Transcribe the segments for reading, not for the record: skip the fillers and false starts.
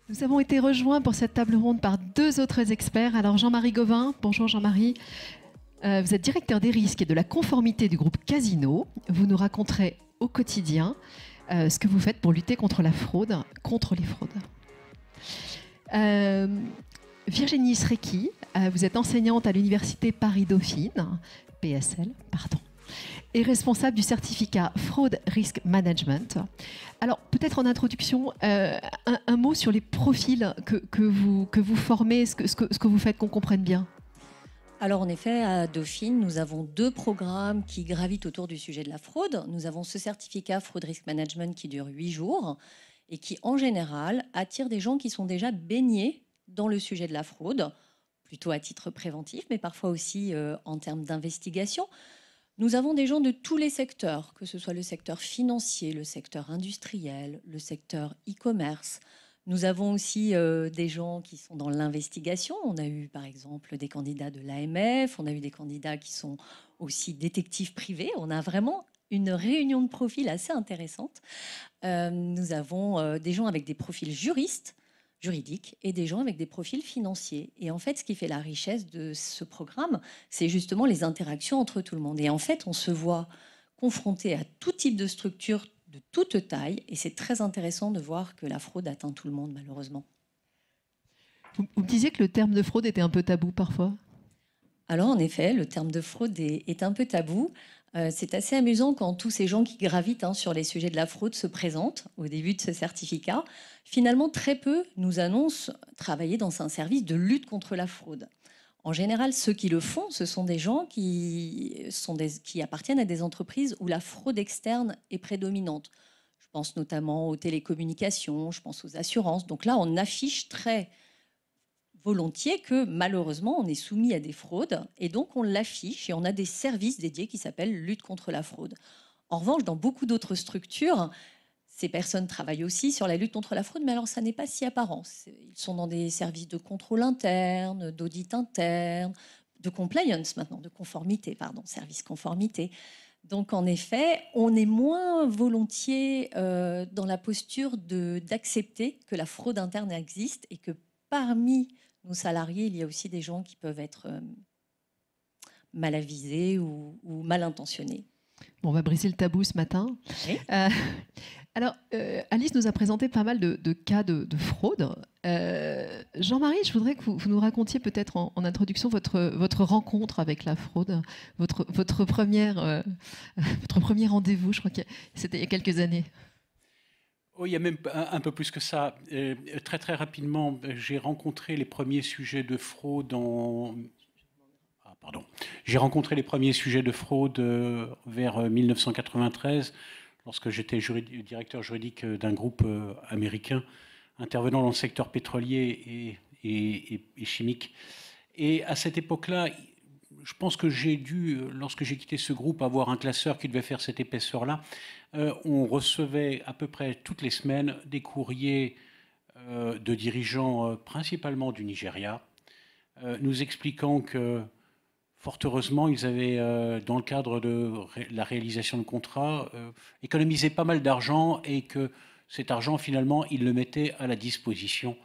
Nous avons été rejoints pour cette table ronde par deux autres experts. Alors Jean-Marie Gauvin, bonjour Jean-Marie. Vous êtes directeur des risques et de la conformité du groupe Casino. Vous nous raconterez au quotidien ce que vous faites pour lutter contre la fraude, contre les fraudes. Virginie Srecki, vous êtes enseignante à l'université Paris-Dauphine, PSL, pardon, et responsable du certificat Fraud Risk Management. Alors, peut-être en introduction, un mot sur les profils que vous formez, ce que vous faites, qu'on comprenne bien. Alors, en effet, à Dauphine, nous avons deux programmes qui gravitent autour du sujet de la fraude. Nous avons ce certificat Fraud Risk Management qui dure 8 jours et qui, en général, attire des gens qui sont déjà baignés dans le sujet de la fraude, plutôt à titre préventif, mais parfois aussi en termes d'investigation. Nous avons des gens de tous les secteurs, que ce soit le secteur financier, le secteur industriel, le secteur e-commerce. Nous avons aussi des gens qui sont dans l'investigation. On a eu par exemple des candidats de l'AMF, on a eu des candidats qui sont aussi détectives privés. On a vraiment une réunion de profils assez intéressante. Nous avons des gens avec des profils juridiques et des gens avec des profils financiers. Et en fait, ce qui fait la richesse de ce programme, c'est justement les interactions entre tout le monde. Et en fait, on se voit confronté à tout type de structure, de toute taille, et c'est très intéressant de voir que la fraude atteint tout le monde, malheureusement. Vous me disiez que le terme de fraude était un peu tabou parfois. Alors, en effet, le terme de fraude est un peu tabou. C'est assez amusant quand tous ces gens qui gravitent sur les sujets de la fraude se présentent au début de ce certificat. Finalement, très peu nous annoncent travailler dans un service de lutte contre la fraude. En général, ceux qui le font, ce sont des gens qui appartiennent à des entreprises où la fraude externe est prédominante. Je pense notamment aux télécommunications, je pense aux assurances. Donc là, on affiche très volontiers que malheureusement on est soumis à des fraudes et donc on l'affiche et on a des services dédiés qui s'appellent lutte contre la fraude. En revanche, dans beaucoup d'autres structures, ces personnes travaillent aussi sur la lutte contre la fraude, mais alors ça n'est pas si apparent. Ils sont dans des services de contrôle interne, d'audit interne, de compliance maintenant, de conformité, pardon, service conformité. Donc en effet, on est moins volontiers dans la posture d'accepter que la fraude interne existe et que parmi nos salariés, il y a aussi des gens qui peuvent être mal avisés ou mal intentionnés. Bon, on va briser le tabou ce matin. Oui. Alors, Alice nous a présenté pas mal de cas de fraude. Jean-Marie, je voudrais que vous nous racontiez peut-être en introduction votre rencontre avec la fraude, votre premier rendez-vous, je crois que c'était il y a quelques années. Oh, il y a même un peu plus que ça. Très très rapidement, j'ai rencontré les premiers sujets de fraude J'ai rencontré les premiers sujets de fraude vers 1993, lorsque j'étais directeur juridique d'un groupe américain intervenant dans le secteur pétrolier et chimique. Et à cette époque-là, je pense que j'ai dû, lorsque j'ai quitté ce groupe, avoir un classeur qui devait faire cette épaisseur-là. On recevait à peu près toutes les semaines des courriers de dirigeants principalement du Nigeria, nous expliquant que, fort heureusement, ils avaient, dans le cadre de la réalisation de contrats, économisé pas mal d'argent et que cet argent, finalement, ils le mettaient à la disposition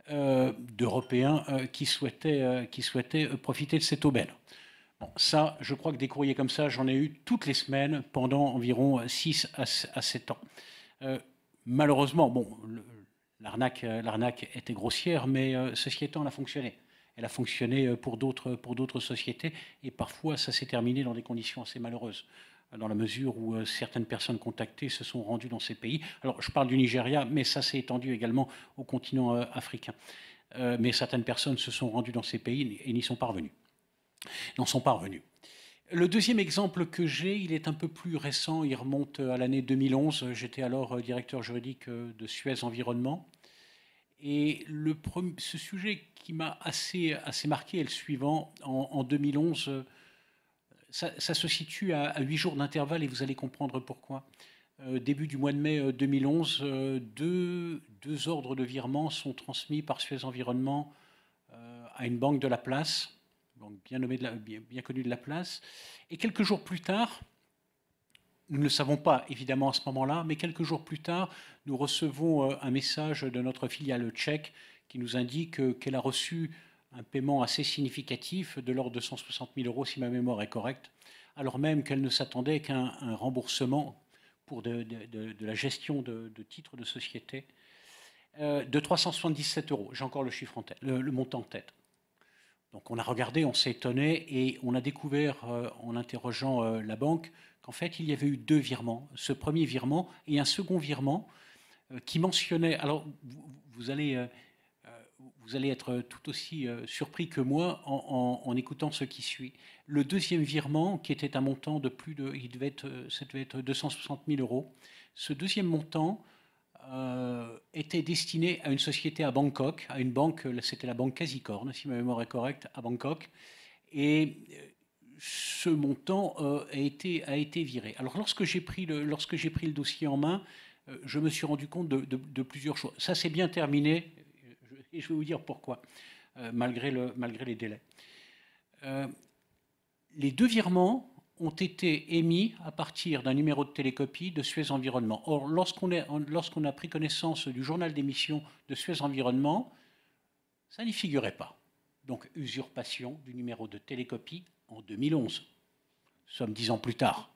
d'Européens qui souhaitaient profiter de cette aubaine. Bon, ça, je crois que des courriers comme ça, j'en ai eu toutes les semaines pendant environ 6 à 7 ans. Malheureusement, bon, l'arnaque était grossière, mais ceci étant, elle a fonctionné. Elle a fonctionné pour d'autres sociétés et parfois ça s'est terminé dans des conditions assez malheureuses, dans la mesure où certaines personnes contactées se sont rendues dans ces pays. Alors, je parle du Nigeria, mais ça s'est étendu également au continent africain. Mais certaines personnes se sont rendues dans ces pays et n'en sont pas revenues. Le deuxième exemple que j'ai, il est un peu plus récent, il remonte à l'année 2011. J'étais alors directeur juridique de Suez Environnement. Et ce sujet qui m'a assez marqué est le suivant. En 2011, Ça se situe à 8 jours d'intervalle et vous allez comprendre pourquoi. Début du mois de mai 2011, deux ordres de virement sont transmis par Suez Environnement à une banque de la place, banque bien connue de la place. Et quelques jours plus tard, nous ne le savons pas évidemment à ce moment-là, mais quelques jours plus tard, nous recevons un message de notre filiale tchèque qui nous indique qu'elle a reçu un paiement assez significatif de l'ordre de 160 000 euros, si ma mémoire est correcte, alors même qu'elle ne s'attendait qu'à un remboursement pour de la gestion de titres de société de 377 euros. J'ai encore le chiffre en tête, le montant en tête. Donc on a regardé, on s'est étonné et on a découvert en interrogeant la banque qu'en fait il y avait eu 2 virements. Ce premier virement et un second virement qui mentionnait... Alors vous allez être tout aussi surpris que moi en écoutant ce qui suit. Le deuxième virement, qui était un montant de plus de... ça devait être 260 000 euros. Ce deuxième montant était destiné à une société à Bangkok, à une banque, c'était la banque Casicorn, si ma mémoire est correcte, à Bangkok. Et ce montant a été viré. Alors lorsque j'ai pris le dossier en main, je me suis rendu compte de plusieurs choses. Ça s'est bien terminé, et je vais vous dire pourquoi, malgré les délais. Les 2 virements ont été émis à partir d'un numéro de télécopie de Suez Environnement. Or, lorsqu'on a pris connaissance du journal d'émission de Suez Environnement, ça n'y figurait pas. Donc, usurpation du numéro de télécopie en 2011. Nous sommes 10 ans plus tard.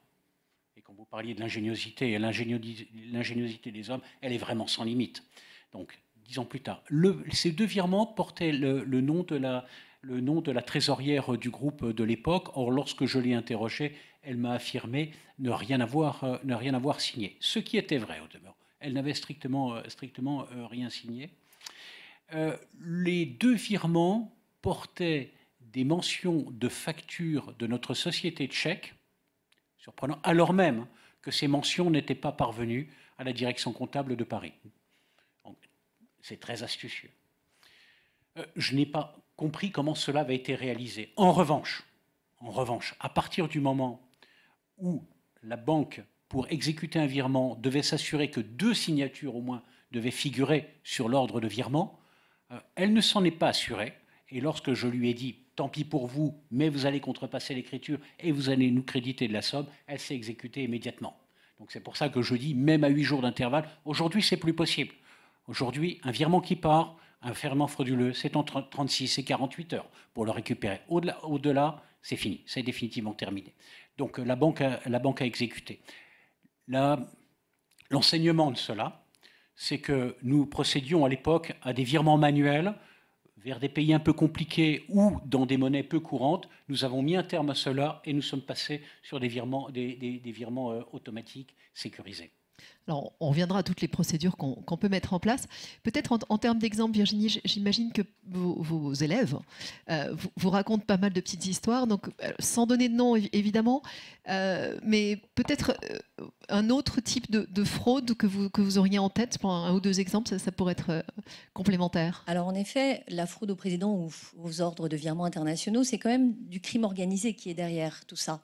Et quand vous parliez de l'ingéniosité et l'ingéniosité des hommes, elle est vraiment sans limite. Donc, 10 ans plus tard. Ces 2 virements portaient le nom de la trésorière du groupe de l'époque. Or, lorsque je l'ai interrogée, elle m'a affirmé ne rien avoir signé. Ce qui était vrai au demeurant. Elle n'avait strictement rien signé. Les 2 virements portaient des mentions de factures de notre société tchèque, surprenant, alors même que ces mentions n'étaient pas parvenues à la direction comptable de Paris. C'est très astucieux. Je n'ai pas compris comment cela avait été réalisé. En revanche, à partir du moment où la banque, pour exécuter un virement, devait s'assurer que 2 signatures au moins devaient figurer sur l'ordre de virement, elle ne s'en est pas assurée. Et lorsque je lui ai dit « tant pis pour vous, mais vous allez contrepasser l'écriture et vous allez nous créditer de la somme », elle s'est exécutée immédiatement. Donc c'est pour ça que je dis, même à 8 jours d'intervalle, aujourd'hui c'est plus possible. Aujourd'hui, un virement qui part, un virement frauduleux, c'est entre 36 et 48 heures pour le récupérer. Au-delà, c'est fini, c'est définitivement terminé. Donc la banque a exécuté. L'enseignement de cela, c'est que nous procédions à l'époque à des virements manuels vers des pays un peu compliqués ou dans des monnaies peu courantes. Nous avons mis un terme à cela et nous sommes passés sur des virements automatiques sécurisés. Alors, on reviendra à toutes les procédures qu'on peut mettre en place. Peut-être en termes d'exemple, Virginie, j'imagine que vos élèves vous racontent pas mal de petites histoires, donc sans donner de nom évidemment, mais peut-être un autre type de fraude que vous auriez en tête, pour un ou 2 exemples, ça pourrait être complémentaire. Alors en effet, la fraude au président ou aux ordres de virement internationaux, c'est quand même du crime organisé qui est derrière tout ça.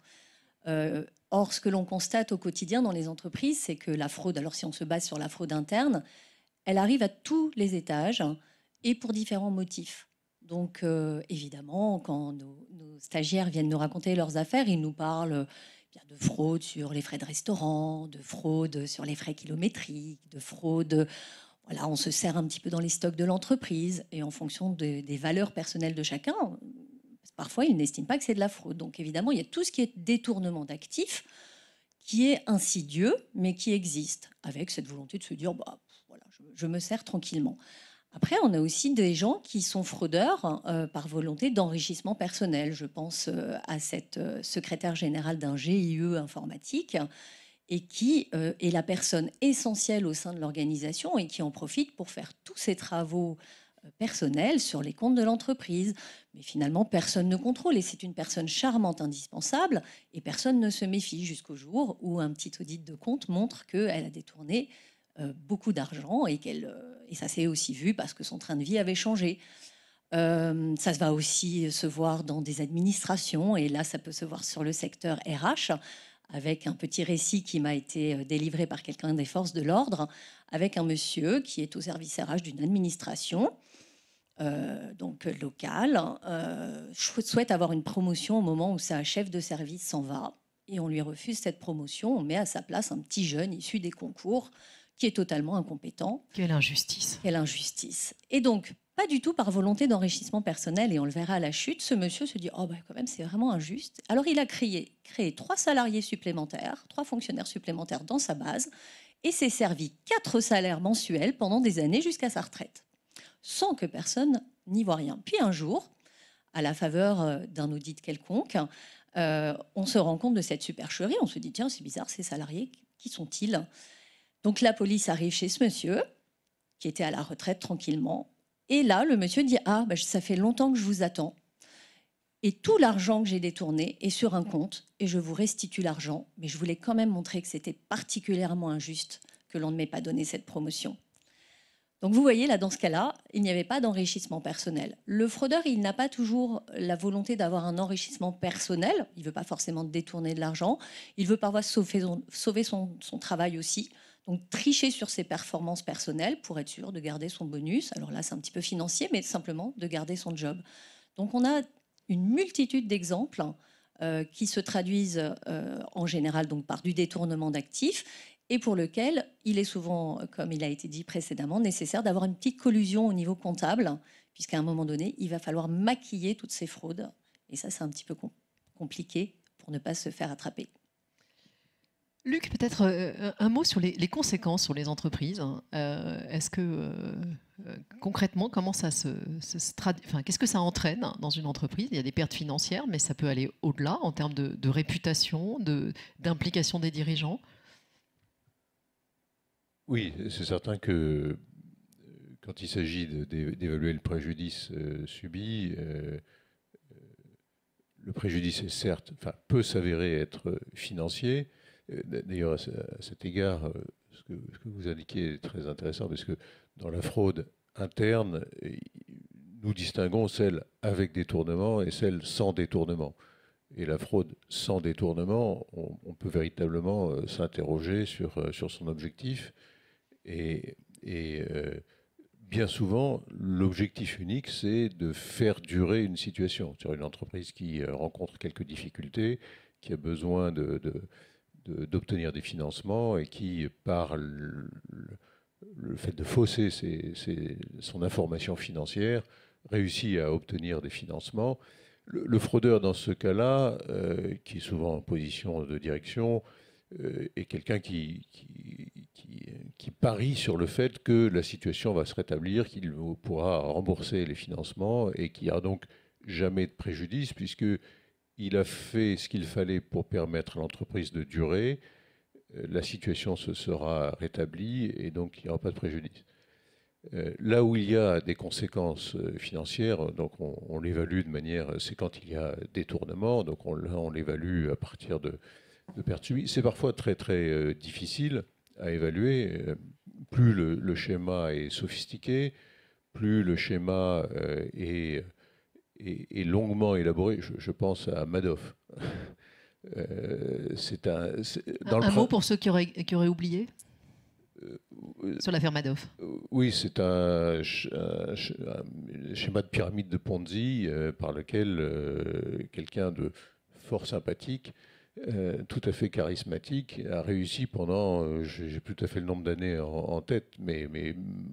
Or, ce que l'on constate au quotidien dans les entreprises, c'est que la fraude, alors si on se base sur la fraude interne, elle arrive à tous les étages et pour différents motifs. Donc, évidemment, quand nos stagiaires viennent nous raconter leurs affaires, ils nous parlent de fraude sur les frais de restaurant, de fraude sur les frais kilométriques, de fraude... Voilà, on se sert un petit peu dans les stocks de l'entreprise et en fonction des valeurs personnelles de chacun... Parfois, ils n'estiment pas que c'est de la fraude. Donc, évidemment, il y a tout ce qui est détournement d'actifs qui est insidieux, mais qui existe, avec cette volonté de se dire bah, voilà, je me sers tranquillement. Après, on a aussi des gens qui sont fraudeurs par volonté d'enrichissement personnel. Je pense à cette secrétaire générale d'un GIE informatique et qui est la personne essentielle au sein de l'organisation et qui en profite pour faire tous ses travaux personnel sur les comptes de l'entreprise. Mais finalement, personne ne contrôle et c'est une personne charmante, indispensable et personne ne se méfie jusqu'au jour où un petit audit de compte montre qu'elle a détourné beaucoup d'argent et ça s'est aussi vu parce que son train de vie avait changé. Ça va aussi se voir dans des administrations, et là, ça peut se voir sur le secteur RH, avec un petit récit qui m'a été délivré par quelqu'un des forces de l'ordre, avec un monsieur qui est au service RH d'une administration, donc locale, souhaite avoir une promotion au moment où sa chef de service s'en va, et on lui refuse cette promotion. On met à sa place un petit jeune issu des concours qui est totalement incompétent. Quelle injustice. Quelle injustice. Et donc, pas du tout par volonté d'enrichissement personnel, et on le verra à la chute, ce monsieur se dit « Oh, ben quand même, c'est vraiment injuste ». Alors, il a créé 3 salariés supplémentaires, 3 fonctionnaires supplémentaires dans sa base, et s'est servi 4 salaires mensuels pendant des années jusqu'à sa retraite, sans que personne n'y voit rien. Puis un jour, à la faveur d'un audit quelconque, on se rend compte de cette supercherie, on se dit « Tiens, c'est bizarre, ces salariés, qui sont-ils » Donc la police arrive chez ce monsieur, qui était à la retraite tranquillement. Et là, le monsieur dit « Ah, ben, ça fait longtemps que je vous attends. Et tout l'argent que j'ai détourné est sur un compte et je vous restitue l'argent. Mais je voulais quand même montrer que c'était particulièrement injuste que l'on ne m'ait pas donné cette promotion. » Donc vous voyez, là, dans ce cas-là, il n'y avait pas d'enrichissement personnel. Le fraudeur, il n'a pas toujours la volonté d'avoir un enrichissement personnel. Il ne veut pas forcément détourner de l'argent. Il veut parfois sauver son travail aussi. Donc tricher sur ses performances personnelles pour être sûr de garder son bonus. Alors là, c'est un petit peu financier, mais simplement de garder son job. Donc on a une multitude d'exemples qui se traduisent en général donc, par du détournement d'actifs, et pour lequel il est souvent, comme il a été dit précédemment, nécessaire d'avoir une petite collusion au niveau comptable, puisqu'à un moment donné, il va falloir maquiller toutes ces fraudes. Et ça, c'est un petit peu compliqué pour ne pas se faire attraper. Luc, peut-être un mot sur les conséquences sur les entreprises. Est-ce que concrètement, comment ça qu'est-ce que ça entraîne dans une entreprise? Il y a des pertes financières, mais ça peut aller au-delà en termes de réputation, d'implication des dirigeants. Oui, c'est certain que quand il s'agit d'évaluer le préjudice subi, le préjudice est certes, peut s'avérer être financier. D'ailleurs, à cet égard, ce que vous indiquez est très intéressant, parce que dans la fraude interne, nous distinguons celle avec détournement et celle sans détournement. Et la fraude sans détournement, on peut véritablement s'interroger sur son objectif. Et bien souvent, l'objectif unique, c'est de faire durer une situation. C'est-à-dire une entreprise qui rencontre quelques difficultés, qui a besoin d'obtenir des financements et qui, par le fait de fausser son information financière, réussit à obtenir des financements. Le fraudeur, dans ce cas-là, qui est souvent en position de direction, est quelqu'un qui parie sur le fait que la situation va se rétablir, qu'il pourra rembourser les financements et qu'il n'y aura donc jamais de préjudice, puisqu'il a fait ce qu'il fallait pour permettre à l'entreprise de durer. La situation se sera rétablie et donc il n'y aura pas de préjudice. Là où il y a des conséquences financières, donc on l'évalue de manière, c'est quand il y a détournement, donc on l'évalue à partir de pertes subies. C'est parfois très très difficile à évaluer. Plus le schéma est sophistiqué, plus le schéma est longuement élaboré. Je pense à Madoff. Un mot pour ceux qui auraient oublié sur l'affaire Madoff. Oui, c'est un schéma de pyramide de Ponzi par lequel quelqu'un de fort sympathique, tout à fait charismatique, a réussi pendant, j'ai plus tout à fait le nombre d'années en tête, mais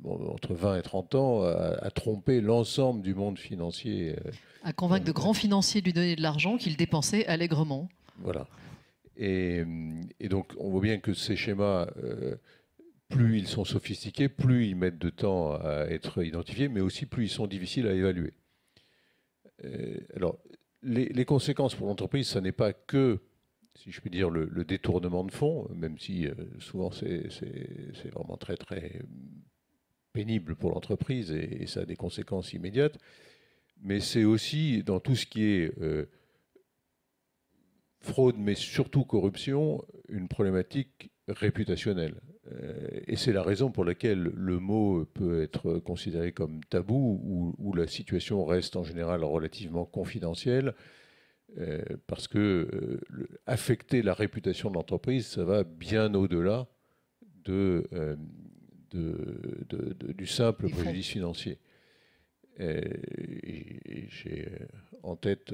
entre 20 et 30 ans, à tromper l'ensemble du monde financier. À convaincre de grands financiers de lui donner de l'argent qu'il dépensait allègrement. Voilà. Et donc, on voit bien que ces schémas, plus ils sont sophistiqués, plus ils mettent de temps à être identifiés, mais aussi plus ils sont difficiles à évaluer. Alors, les conséquences pour l'entreprise, ça n'est pas que, si je puis dire, le détournement de fonds, même si souvent c'est vraiment très très pénible pour l'entreprise et ça a des conséquences immédiates, mais c'est aussi dans tout ce qui est fraude, mais surtout corruption, une problématique réputationnel. Et c'est la raison pour laquelle le mot peut être considéré comme tabou, où la situation reste en général relativement confidentielle, parce que affecter la réputation de l'entreprise, ça va bien au-delà du simple préjudice financier. Et j'ai en tête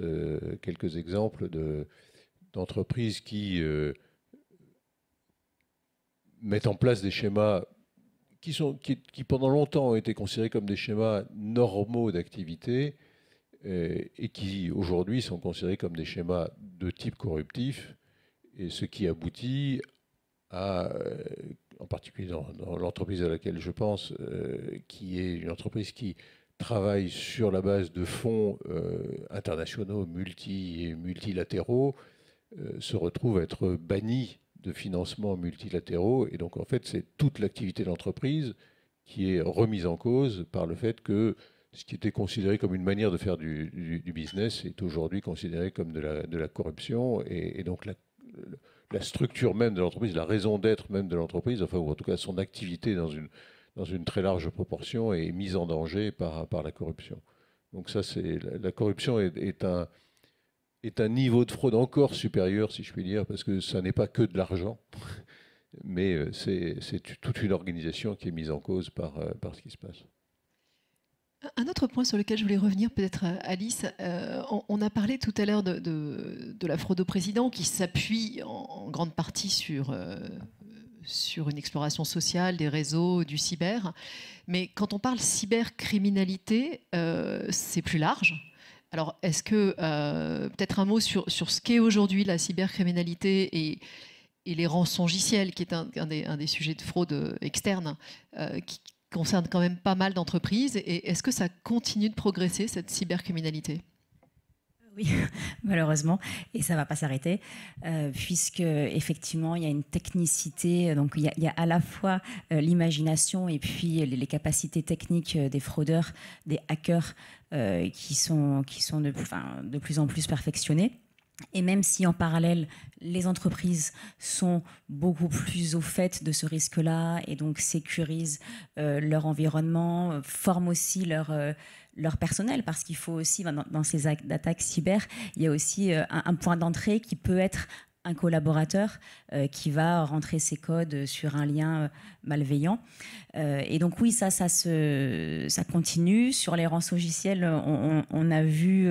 quelques exemples d'entreprises qui mettent en place des schémas qui pendant longtemps ont été considérés comme des schémas normaux d'activité et qui aujourd'hui sont considérés comme des schémas de type corruptif, et ce qui aboutit à, en particulier dans l'entreprise à laquelle je pense, qui est une entreprise qui travaille sur la base de fonds internationaux multilatéraux, se retrouve à être banni de financements multilatéraux. Et donc, en fait, c'est toute l'activité de l'entreprise qui est remise en cause par le fait que ce qui était considéré comme une manière de faire du business est aujourd'hui considéré comme de la corruption. Et donc, la structure même de l'entreprise, la raison d'être même de l'entreprise, enfin, ou en tout cas son activité dans une très large proportion, est mise en danger par la corruption. Donc ça, la corruption est un niveau de fraude encore supérieur, si je puis dire, parce que ça n'est pas que de l'argent, mais c'est toute une organisation qui est mise en cause par ce qui se passe. Un autre point sur lequel je voulais revenir, peut-être Alice, on a parlé tout à l'heure de la fraude au président qui s'appuie en grande partie sur une exploration sociale, des réseaux, du cyber. Mais quand on parle cybercriminalité, c'est plus large. Alors, est-ce que, peut-être un mot sur ce qu'est aujourd'hui la cybercriminalité et les rançongiciels, qui est un des sujets de fraude externe, qui concerne quand même pas mal d'entreprises. Et est-ce que ça continue de progresser, cette cybercriminalité ? Oui, malheureusement, et ça ne va pas s'arrêter, puisque effectivement, il y a une technicité, donc il y a à la fois l'imagination et puis les capacités techniques des fraudeurs, des hackers, qui sont de plus en plus perfectionnées. Et même si en parallèle, les entreprises sont beaucoup plus au fait de ce risque-là et donc sécurisent leur environnement, forment aussi leur personnel, parce qu'il faut aussi, dans ces attaques cyber, il y a aussi un point d'entrée qui peut être un collaborateur qui va rentrer ses codes sur un lien malveillant. Et donc oui, ça continue. Sur les rançongiciels, on a vu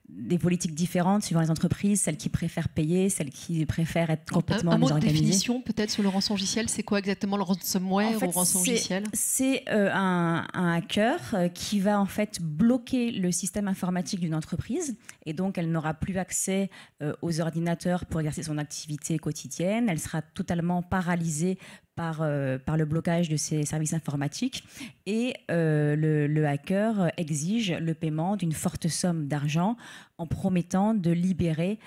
des politiques différentes suivant les entreprises, celles qui préfèrent payer, celles qui préfèrent être complètement désorganisées. Un mot de définition peut-être sur le rançongiciel, c'est quoi exactement le ransomware ou rançongiciel ? C'est un hacker qui va en fait bloquer le système informatique d'une entreprise, et donc elle n'aura plus accès aux ordinateurs pour exercer son activité quotidienne, elle sera totalement paralysée par le blocage de ses services informatiques, et le hacker exige le paiement d'une forte somme d'argent en promettant de libérer,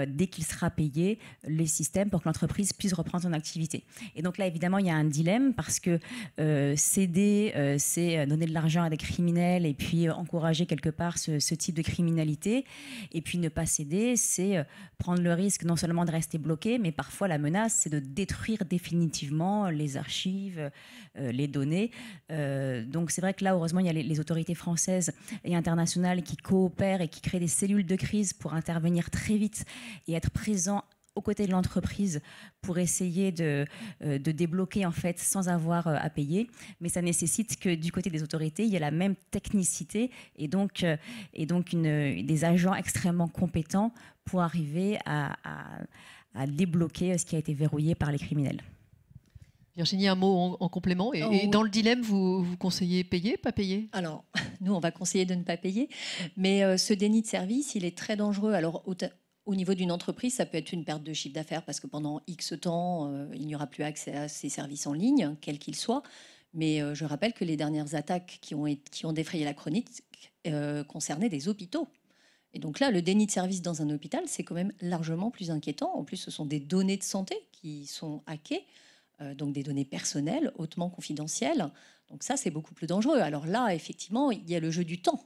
dès qu'il sera payé, les systèmes pour que l'entreprise puisse reprendre son activité. Et donc là, évidemment, il y a un dilemme, parce que céder, c'est donner de l'argent à des criminels et puis encourager quelque part ce type de criminalité. Et puis ne pas céder, c'est prendre le risque non seulement de rester bloqué, mais parfois la menace, c'est de détruire définitivement les archives, les données. Donc c'est vrai que là, heureusement, il y a les autorités françaises et internationales qui coopèrent et qui créent des cellules de crise pour intervenir très vite et être présents aux côtés de l'entreprise pour essayer de débloquer en fait sans avoir à payer. Mais ça nécessite que du côté des autorités, il y ait la même technicité et donc des agents extrêmement compétents pour arriver à débloquer ce qui a été verrouillé par les criminels. Virginie, un mot en complément. Et dans le dilemme, vous conseillez payer, pas payer ? Alors, nous, on va conseiller de ne pas payer. Mais ce déni de service, il est très dangereux. Alors, au niveau d'une entreprise, ça peut être une perte de chiffre d'affaires parce que pendant X temps, il n'y aura plus accès à ces services en ligne, quels qu'ils soient. Mais je rappelle que les dernières attaques qui ont défrayé la chronique concernaient des hôpitaux. Et donc là, le déni de service dans un hôpital, c'est quand même largement plus inquiétant. En plus, ce sont des données de santé qui sont hackées. Donc des données personnelles, hautement confidentielles. Donc ça, c'est beaucoup plus dangereux. Alors là, effectivement, il y a le jeu du temps.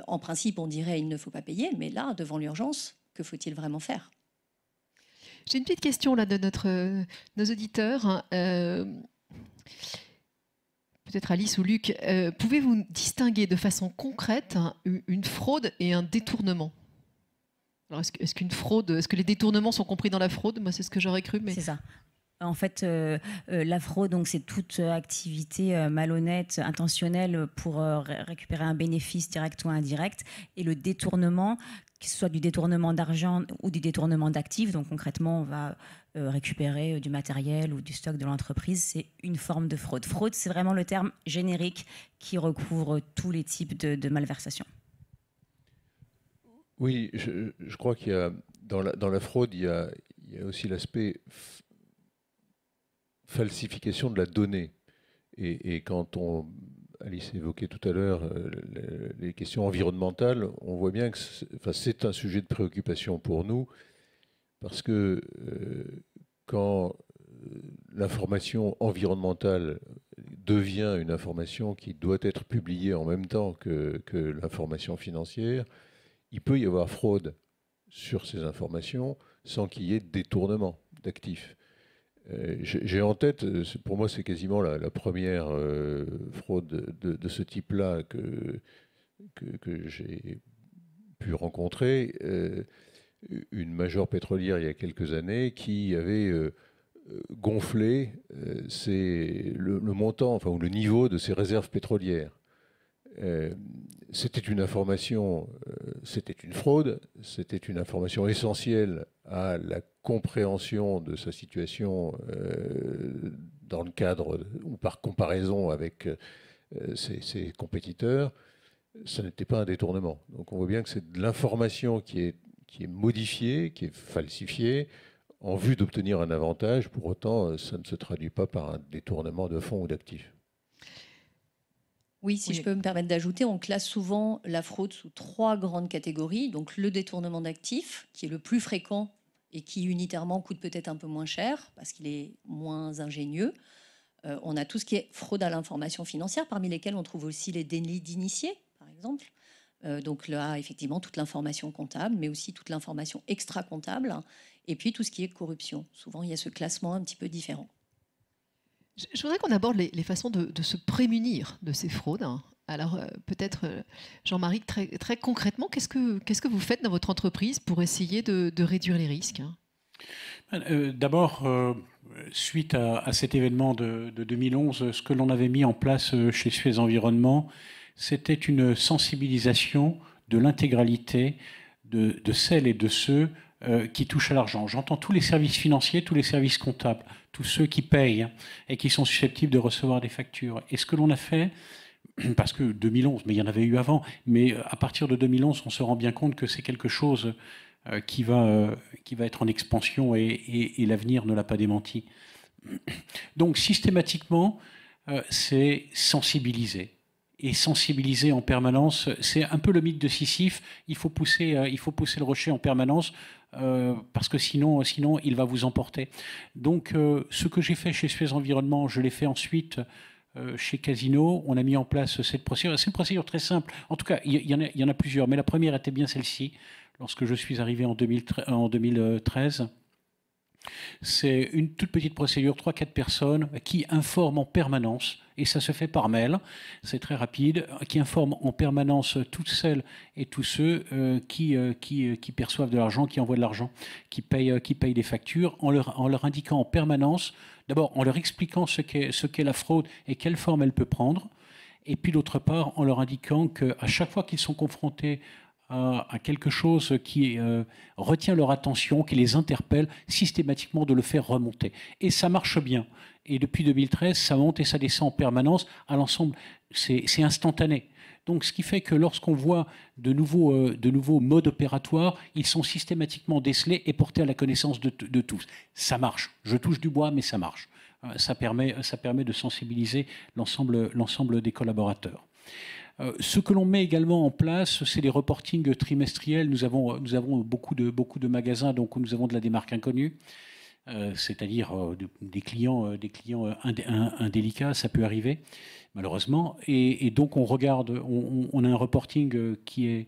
En principe, on dirait il ne faut pas payer, mais là, devant l'urgence, que faut-il vraiment faire ? J'ai une petite question là de nos auditeurs. Peut-être Alice ou Luc, pouvez-vous distinguer de façon concrète une fraude et un détournement? Alors, est-ce qu'une fraude, est-ce que les détournements sont compris dans la fraude? Moi, c'est ce que j'aurais cru. Mais... C'est ça. En fait, la fraude, donc, c'est toute activité malhonnête, intentionnelle pour récupérer un bénéfice direct ou indirect. Et le détournement, que ce soit du détournement d'argent ou du détournement d'actifs, donc concrètement, on va récupérer du matériel ou du stock de l'entreprise, c'est une forme de fraude. Fraude, c'est vraiment le terme générique qui recouvre tous les types de malversations. Oui, je crois qu'il y a dans la fraude, il y a aussi l'aspect falsification de la donnée. Et quand Alice évoquait tout à l'heure les questions environnementales, on voit bien que c'est un sujet de préoccupation pour nous, parce que quand l'information environnementale devient une information qui doit être publiée en même temps que l'information financière, il peut y avoir fraude sur ces informations sans qu'il y ait détournement d'actifs. J'ai en tête, pour moi c'est quasiment la première fraude de ce type-là que j'ai pu rencontrer, une major pétrolière il y a quelques années qui avait gonflé le montant, enfin, ou le niveau de ses réserves pétrolières. C'était une information, c'était une fraude, c'était une information essentielle à la compréhension de sa situation dans le cadre ou par comparaison avec ses compétiteurs. Ça n'était pas un détournement. Donc on voit bien que c'est de l'information qui est modifiée, qui est falsifiée en vue d'obtenir un avantage. Pour autant, ça ne se traduit pas par un détournement de fonds ou d'actifs. Oui, si je peux me permettre d'ajouter, on classe souvent la fraude sous 3 grandes catégories. Donc le détournement d'actifs, qui est le plus fréquent et qui unitairement coûte peut-être un peu moins cher parce qu'il est moins ingénieux. On a tout ce qui est fraude à l'information financière, parmi lesquels on trouve aussi les délits d'initiés, par exemple. Donc là, effectivement, toute l'information comptable, mais aussi toute l'information extra-comptable. Et puis tout ce qui est corruption. Souvent, il y a ce classement un petit peu différent. Je voudrais qu'on aborde les façons de se prémunir de ces fraudes. Alors peut-être, Jean-Marie, très concrètement, qu'est-ce que vous faites dans votre entreprise pour essayer de réduire les risques? D'abord, suite à cet événement de 2011, ce que l'on avait mis en place chez Suez Environnement, c'était une sensibilisation de l'intégralité de celles et de ceux qui touchent à l'argent. J'entends tous les services financiers, tous les services comptables, tous ceux qui payent et qui sont susceptibles de recevoir des factures. Et ce que l'on a fait, parce que 2011, mais il y en avait eu avant, mais à partir de 2011, on se rend bien compte que c'est quelque chose qui va être en expansion et l'avenir ne l'a pas démenti. Donc systématiquement, c'est sensibiliser. Et sensibiliser en permanence, c'est un peu le mythe de Sisyphe. Il faut pousser le rocher en permanence parce que sinon, il va vous emporter. Donc, ce que j'ai fait chez Suez Environnement, je l'ai fait ensuite chez Casino. On a mis en place cette procédure. C'est une procédure très simple. En tout cas, il y en a plusieurs, mais la première était bien celle-ci. Lorsque je suis arrivé en 2013. C'est une toute petite procédure, 3-4 personnes qui informent en permanence, et ça se fait par mail, c'est très rapide, qui informent en permanence toutes celles et tous ceux qui perçoivent de l'argent, qui envoient de l'argent, qui payent des factures, en leur indiquant en permanence, d'abord en leur expliquant ce qu'est la fraude et quelle forme elle peut prendre, et puis d'autre part en leur indiquant qu'à chaque fois qu'ils sont confrontés à quelque chose qui retient leur attention, qui les interpelle, systématiquement de le faire remonter. Et ça marche bien. Et depuis 2013, ça monte et ça descend en permanence à l'ensemble. C'est instantané. Donc, ce qui fait que lorsqu'on voit de nouveaux modes opératoires, ils sont systématiquement décelés et portés à la connaissance de tous. Ça marche. Je touche du bois, mais ça marche. Ça permet de sensibiliser l'ensemble des collaborateurs. Ce que l'on met également en place, c'est les reportings trimestriels. Nous avons beaucoup de magasins, donc nous avons de la démarque inconnue, c'est-à-dire des clients indélicats, ça peut arriver, malheureusement. Et donc on regarde, on a un reporting qui est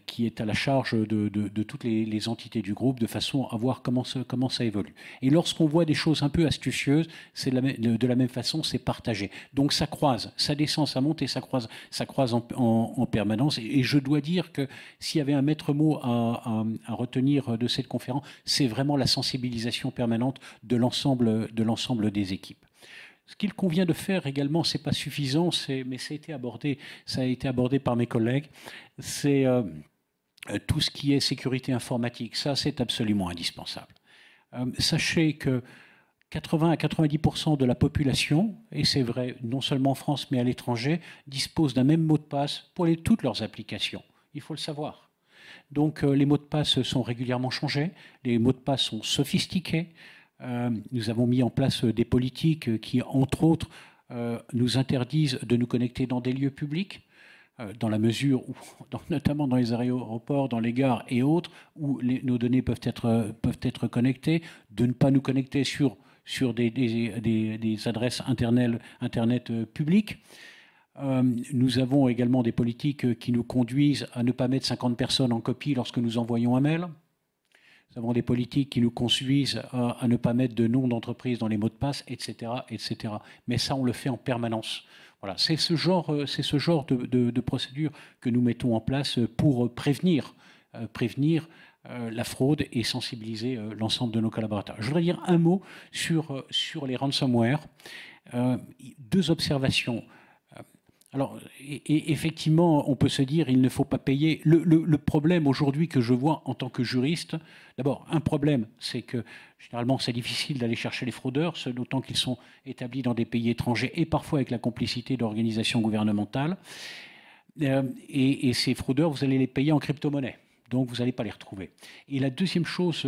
qui est à la charge de toutes les entités du groupe, de façon à voir comment ça évolue. Et lorsqu'on voit des choses un peu astucieuses, de la même façon, c'est partagé. Donc ça croise, ça descend, ça monte et ça croise en permanence. Et je dois dire que s'il y avait un maître mot à retenir de cette conférence, c'est vraiment la sensibilisation permanente de l'ensemble des équipes. Ce qu'il convient de faire également, c'est pas suffisant, mais ça a été abordé par mes collègues, c'est tout ce qui est sécurité informatique. Ça, c'est absolument indispensable. Sachez que 80 à 90% de la population, et c'est vrai non seulement en France mais à l'étranger, disposent d'un même mot de passe pour toutes leurs applications. Il faut le savoir. Donc les mots de passe sont régulièrement changés, les mots de passe sont sophistiqués. Nous avons mis en place des politiques qui, entre autres, nous interdisent de nous connecter dans des lieux publics, dans la mesure où, notamment dans les aéroports, dans les gares et autres, où nos données peuvent être connectées, de ne pas nous connecter sur des adresses Internet publiques. Nous avons également des politiques qui nous conduisent à ne pas mettre 50 personnes en copie lorsque nous envoyons un mail. Nous avons des politiques qui nous conduisent à ne pas mettre de nom d'entreprise dans les mots de passe, etc., etc. Mais ça, on le fait en permanence. Voilà, c'est ce genre de procédure que nous mettons en place pour prévenir la fraude et sensibiliser l'ensemble de nos collaborateurs. Je voudrais dire un mot sur les ransomware. Deux observations. Alors, effectivement, on peut se dire il ne faut pas payer. Le problème aujourd'hui que je vois en tant que juriste, d'abord, un problème, c'est que généralement c'est difficile d'aller chercher les fraudeurs, d'autant qu'ils sont établis dans des pays étrangers et parfois avec la complicité d'organisations gouvernementales. Et ces fraudeurs, vous allez les payer en crypto-monnaie. Donc, vous n'allez pas les retrouver. Et la deuxième chose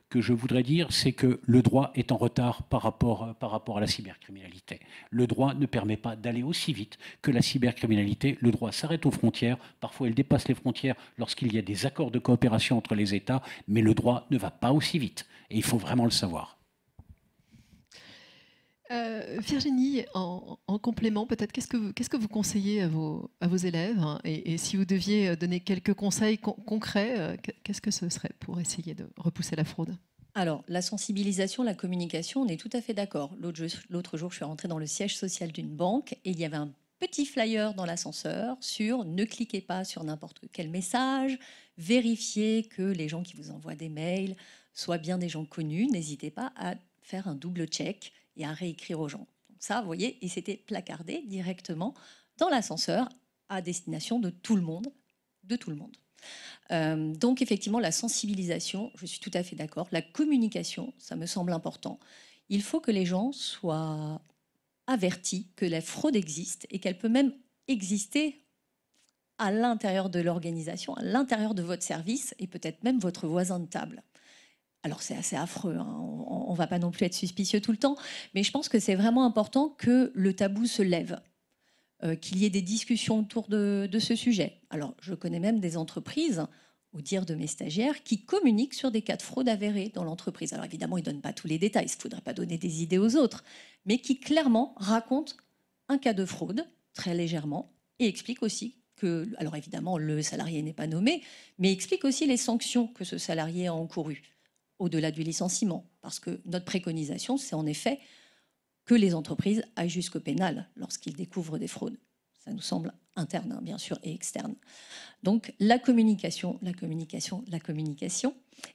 que je voudrais dire, c'est que le droit est en retard par rapport à la cybercriminalité. Le droit ne permet pas d'aller aussi vite que la cybercriminalité. Le droit s'arrête aux frontières. Parfois, il dépasse les frontières lorsqu'il y a des accords de coopération entre les États. Mais le droit ne va pas aussi vite. Et il faut vraiment le savoir. Virginie, en complément, peut-être, qu'est-ce que vous conseillez à vos élèves, hein, et si vous deviez donner quelques conseils concrets, qu'est-ce que ce serait pour essayer de repousser la fraude? Alors, la sensibilisation, la communication, on est tout à fait d'accord. L'autre jour, je suis rentrée dans le siège social d'une banque et il y avait un petit flyer dans l'ascenseur sur « Ne cliquez pas sur n'importe quel message, vérifiez que les gens qui vous envoient des mails soient bien des gens connus, n'hésitez pas à faire un double check et à réécrire aux gens. » Donc ça, vous voyez, et c'était placardé directement dans l'ascenseur à destination de tout le monde, donc effectivement, la sensibilisation, je suis tout à fait d'accord. La communication, ça me semble important. Il faut que les gens soient avertis que la fraude existe et qu'elle peut même exister à l'intérieur de l'organisation, à l'intérieur de votre service et peut-être même votre voisin de table. Alors c'est assez affreux, hein. On ne va pas non plus être suspicieux tout le temps, mais je pense que c'est vraiment important que le tabou se lève, qu'il y ait des discussions autour de ce sujet. Alors je connais même des entreprises, au dire de mes stagiaires, qui communiquent sur des cas de fraude avérés dans l'entreprise. Alors évidemment, ils ne donnent pas tous les détails, il ne faudrait pas donner des idées aux autres, mais qui clairement racontent un cas de fraude, très légèrement, et expliquent aussi que, alors évidemment, le salarié n'est pas nommé, mais expliquent aussi les sanctions que ce salarié a encourues, au-delà du licenciement. Parce que notre préconisation, c'est en effet que les entreprises aillent jusqu'au pénal lorsqu'ils découvrent des fraudes. Ça nous semble interne, hein, bien sûr, et externe. Donc la communication,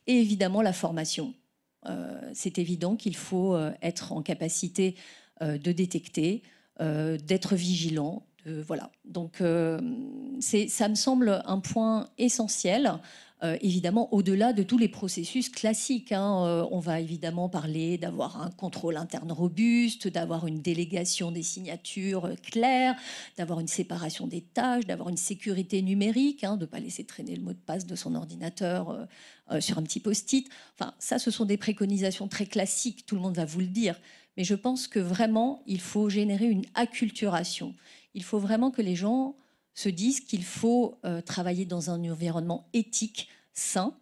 et évidemment la formation. C'est évident qu'il faut être en capacité de détecter, d'être vigilant. Voilà. Donc ça me semble un point essentiel. Évidemment, au-delà de tous les processus classiques, hein, on va évidemment parler d'avoir un contrôle interne robuste, d'avoir une délégation des signatures claires, d'avoir une séparation des tâches, d'avoir une sécurité numérique, hein, de ne pas laisser traîner le mot de passe de son ordinateur sur un petit post-it. Enfin, ça, ce sont des préconisations très classiques, tout le monde va vous le dire. Mais je pense que vraiment, il faut générer une acculturation. Il faut vraiment que les gens se disent qu'il faut travailler dans un environnement éthique, sain,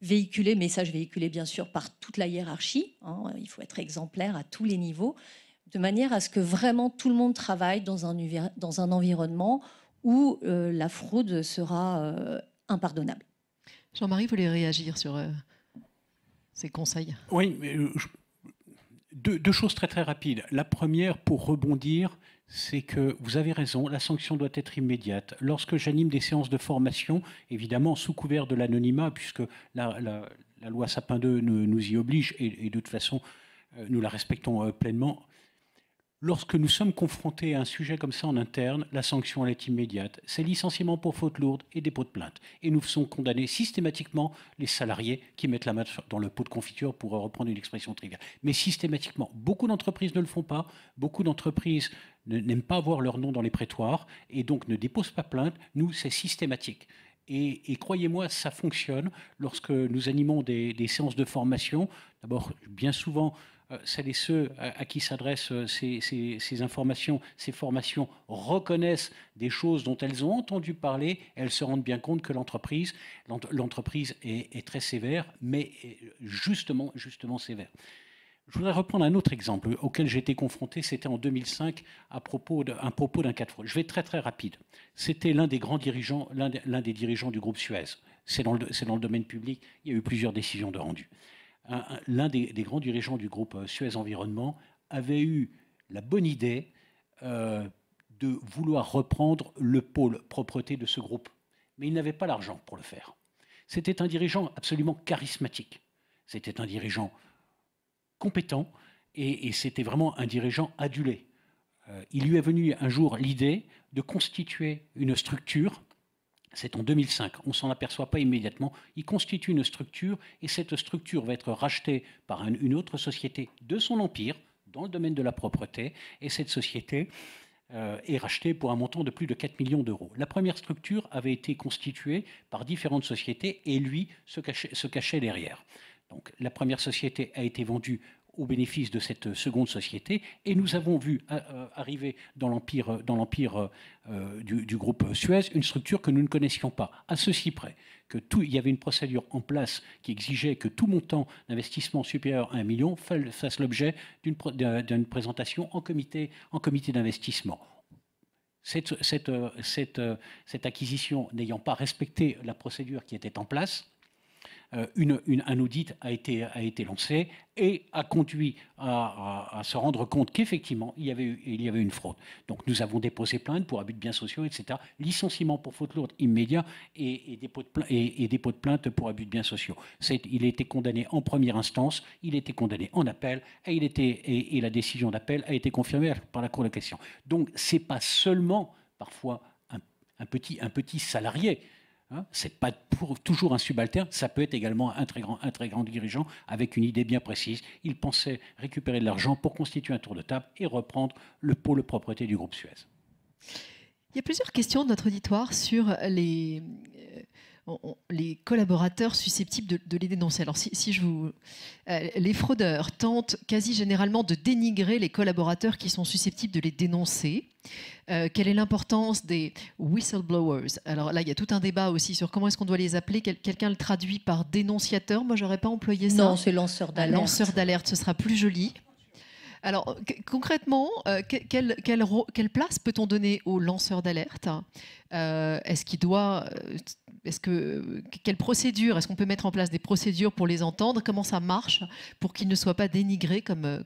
message véhiculé bien sûr par toute la hiérarchie, hein, il faut être exemplaire à tous les niveaux, de manière à ce que vraiment tout le monde travaille dans un environnement où la fraude sera impardonnable. Jean-Marie voulait réagir sur ces conseils. Oui, mais, deux choses très très rapides. La première, pour rebondir, c'est que vous avez raison, la sanction doit être immédiate. Lorsque j'anime des séances de formation, évidemment sous couvert de l'anonymat, puisque la loi Sapin 2 nous y oblige, et de toute façon, nous la respectons pleinement. Lorsque nous sommes confrontés à un sujet comme ça en interne, la sanction elle est immédiate. C'est licenciement pour faute lourde et dépôt de plainte. Et nous faisons condamner systématiquement les salariés qui mettent la main dans le pot de confiture, pour reprendre une expression triviale. Mais systématiquement, beaucoup d'entreprises ne le font pas. Beaucoup d'entreprises n'aiment pas avoir leur nom dans les prétoires et donc ne déposent pas plainte. Nous, c'est systématique. Et croyez-moi, ça fonctionne lorsque nous animons des séances de formation. D'abord, bien souvent, celles et ceux à qui s'adressent ces informations, ces formations, reconnaissent des choses dont elles ont entendu parler. Elles se rendent bien compte que l'entreprise est très sévère, mais justement sévère. Je voudrais reprendre un autre exemple auquel j'ai été confronté. C'était en 2005 à propos d'un cas de fraude. Je vais être très très rapide. C'était l'un des dirigeants du groupe Suez. C'est dans le domaine public. Il y a eu plusieurs décisions de rendu. L'un des grands dirigeants du groupe Suez Environnement avait eu la bonne idée de vouloir reprendre le pôle propreté de ce groupe. Mais il n'avait pas l'argent pour le faire. C'était un dirigeant absolument charismatique. C'était un dirigeant compétent et c'était vraiment un dirigeant adulé. Il lui est venu un jour l'idée de constituer une structure. C'est en 2005, on ne s'en aperçoit pas immédiatement. Il constitue une structure et cette structure va être rachetée par une autre société de son empire dans le domaine de la propreté et cette société est rachetée pour un montant de plus de 4 millions d'euros. La première structure avait été constituée par différentes sociétés et lui se cachait derrière. Donc la première société a été vendue au bénéfice de cette seconde société et nous avons vu arriver dans l'empire du groupe Suez une structure que nous ne connaissions pas, à ceci près il y avait une procédure en place qui exigeait que tout montant d'investissement supérieur à 1 million fasse l'objet d'une présentation en comité d'investissement. Cette acquisition n'ayant pas respecté la procédure qui était en place, un audit a été lancé et a conduit à se rendre compte qu'effectivement, il y avait une fraude. Donc nous avons déposé plainte pour abus de biens sociaux, etc., licenciement pour faute lourde immédiat et dépôt de plainte pour abus de biens sociaux. Il a été condamné en première instance, il a été condamné en appel et la décision d'appel a été confirmée par la Cour de cassation. Donc ce n'est pas seulement parfois un petit salarié. Ce n'est pas toujours un subalterne, ça peut être également un très grand dirigeant avec une idée bien précise. Il pensait récupérer de l'argent pour constituer un tour de table et reprendre le pôle propreté du groupe Suez. Il y a plusieurs questions de notre auditoire sur les collaborateurs susceptibles de les dénoncer. Alors, les fraudeurs tentent quasi généralement de dénigrer les collaborateurs qui sont susceptibles de les dénoncer. Quelle est l'importance des whistleblowers? Alors là, il y a tout un débat aussi sur comment est-ce qu'on doit les appeler. Quelqu'un le traduit par dénonciateur. Moi, j'aurais pas employé ça. Non, c'est lanceur d'alerte. Lanceur d'alerte, ce sera plus joli. Alors, concrètement, quelle place peut-on donner aux lanceurs d'alerte? Quelle procédure? Est-ce qu'on peut mettre en place des procédures pour les entendre? Comment ça marche pour qu'ils ne soient pas dénigrés comme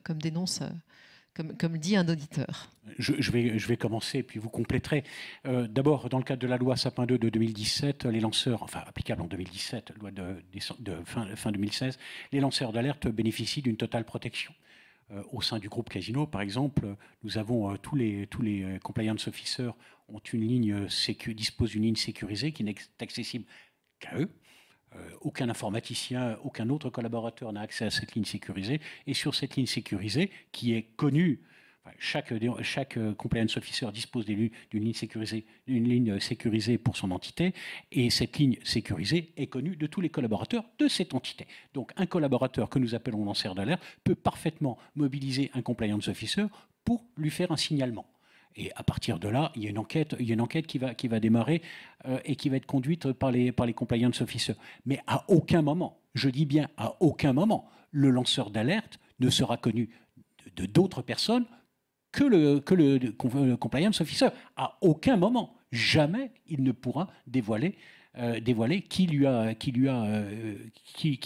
dit un auditeur? Je vais commencer, puis vous compléterez. D'abord, dans le cadre de la loi Sapin 2 de 2017, les lanceurs, enfin applicable en 2017, loi de fin 2016, les lanceurs d'alerte bénéficient d'une totale protection. Au sein du groupe Casino, par exemple, nous avons tous les compliance officers disposent d'une ligne sécurisée qui n'est accessible qu'à eux. Aucun informaticien, aucun autre collaborateur n'a accès à cette ligne sécurisée. Et sur cette ligne sécurisée, qui est connue, chaque compliance officer dispose d'une ligne sécurisée pour son entité, et cette ligne sécurisée est connue de tous les collaborateurs de cette entité. Donc un collaborateur que nous appelons lanceur d'alerte peut parfaitement mobiliser un compliance officer pour lui faire un signalement. Et à partir de là, il y a une enquête qui va démarrer et qui va être conduite par les compliance officers. Mais à aucun moment, je dis bien à aucun moment, le lanceur d'alerte ne sera connu de d'autres personnes que le compliance officer. À aucun moment, jamais, il ne pourra dévoiler qui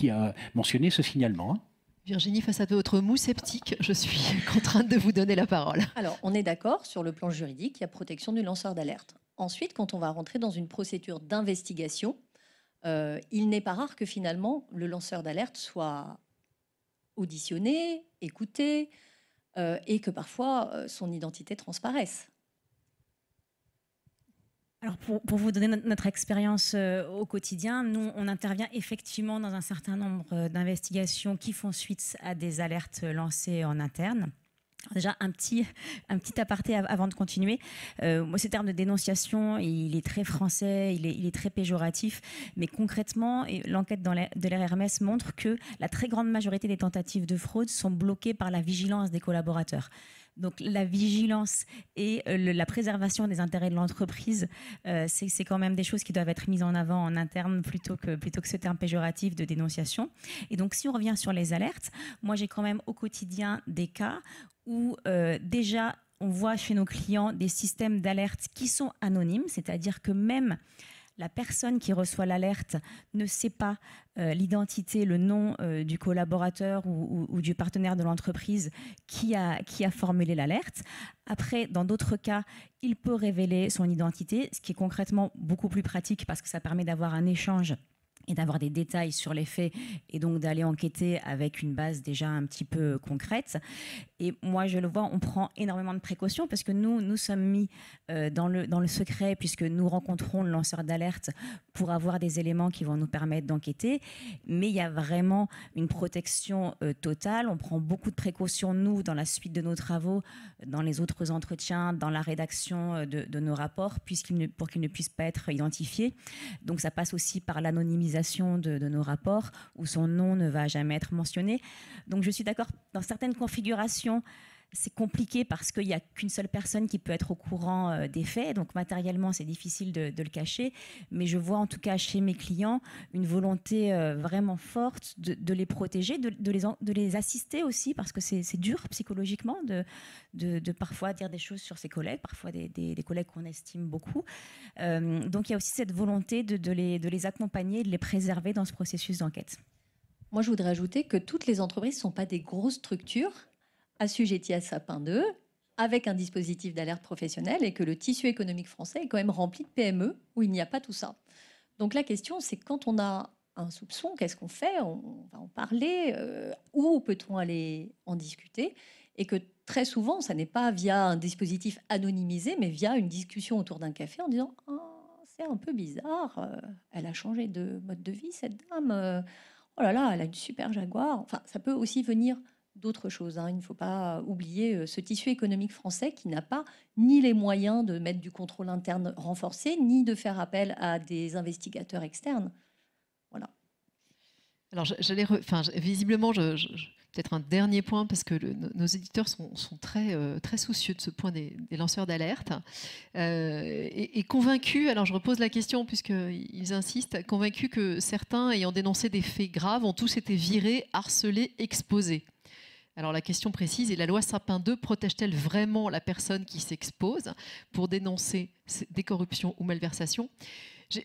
a mentionné ce signalement. Hein. Virginie, face à votre mou sceptique, je suis contrainte de vous donner la parole. Alors, on est d'accord, sur le plan juridique, il y a protection du lanceur d'alerte. Ensuite, quand on va rentrer dans une procédure d'investigation, il n'est pas rare que finalement, le lanceur d'alerte soit auditionné, écouté, et que parfois, son identité transparaisse. Alors pour vous donner notre expérience au quotidien, nous, on intervient effectivement dans un certain nombre d'investigations qui font suite à des alertes lancées en interne. Alors déjà, un petit aparté avant de continuer. Moi, ce terme de dénonciation, il est très français, il est très péjoratif, mais concrètement, l'enquête de l'RRMS montre que la très grande majorité des tentatives de fraude sont bloquées par la vigilance des collaborateurs. Donc la vigilance et la préservation des intérêts de l'entreprise, c'est quand même des choses qui doivent être mises en avant en interne plutôt que ce terme péjoratif de dénonciation. Et donc si on revient sur les alertes, moi j'ai quand même au quotidien des cas où déjà on voit chez nos clients des systèmes d'alerte qui sont anonymes, c'est-à-dire que même la personne qui reçoit l'alerte ne sait pas l'identité, le nom du collaborateur ou du partenaire de l'entreprise qui a formulé l'alerte. Après, dans d'autres cas, il peut révéler son identité, ce qui est concrètement beaucoup plus pratique parce que ça permet d'avoir un échange et d'avoir des détails sur les faits et donc d'aller enquêter avec une base déjà un petit peu concrète. Et moi, je le vois, on prend énormément de précautions parce que nous sommes mis dans le secret puisque nous rencontrons le lanceur d'alerte pour avoir des éléments qui vont nous permettre d'enquêter. Mais il y a vraiment une protection totale. On prend beaucoup de précautions, nous, dans la suite de nos travaux, dans les autres entretiens, dans la rédaction de nos rapports, pour qu'ils ne puissent pas être identifiés. Donc, ça passe aussi par l'anonymisation de nos rapports où son nom ne va jamais être mentionné. Donc je suis d'accord, dans certaines configurations, c'est compliqué parce qu'il n'y a qu'une seule personne qui peut être au courant des faits. Donc matériellement, c'est difficile de le cacher. Mais je vois en tout cas chez mes clients une volonté vraiment forte de les protéger, de les assister aussi parce que c'est dur psychologiquement de parfois dire des choses sur ses collègues, parfois des collègues qu'on estime beaucoup. Donc il y a aussi cette volonté de les accompagner, de les préserver dans ce processus d'enquête. Moi, je voudrais ajouter que toutes les entreprises ne sont pas des grosses structures assujettis à Sapin 2, avec un dispositif d'alerte professionnelle, et que le tissu économique français est quand même rempli de PME où il n'y a pas tout ça. Donc la question, c'est quand on a un soupçon, qu'est-ce qu'on fait? On va en parler, où peut-on aller en discuter? Et que très souvent, ça n'est pas via un dispositif anonymisé, mais via une discussion autour d'un café en disant « Ah, c'est un peu bizarre, elle a changé de mode de vie, cette dame, oh là là, elle a une super Jaguar ». Enfin, ça peut aussi venir d'autres choses. Hein. Il ne faut pas oublier ce tissu économique français qui n'a pas ni les moyens de mettre du contrôle interne renforcé, ni de faire appel à des investigateurs externes. Voilà. Alors, visiblement, peut-être un dernier point, parce que nos éditeurs sont très, très soucieux de ce point des lanceurs d'alerte. Et convaincus, alors je repose la question puisqu'ils insistent, convaincus que certains ayant dénoncé des faits graves ont tous été virés, harcelés, exposés. Alors la question précise est, la loi Sapin 2 protège-t-elle vraiment la personne qui s'expose pour dénoncer des corruptions ou malversations?